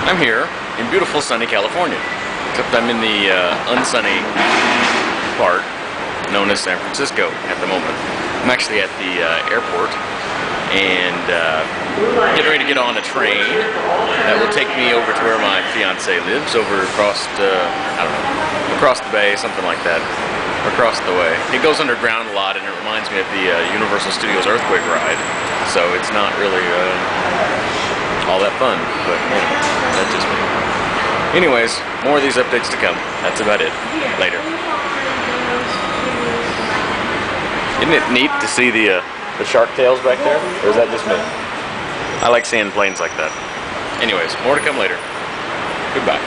I'm here in beautiful sunny California, except I'm in the unsunny part known as San Francisco at the moment. I'm actually at the airport and getting ready to get on a train that will take me over to where my fiance lives, over across I don't know, across the bay, something like that, across the way. It goes underground a lot, and it reminds me of the Universal Studios earthquake ride, so it's not really all that fun, but you know, that's just me. Anyways, more of these updates to come. That's about it. Later. Isn't it neat to see the shark tails back there? Or is that just me? I like seeing planes like that. Anyways, more to come later. Goodbye.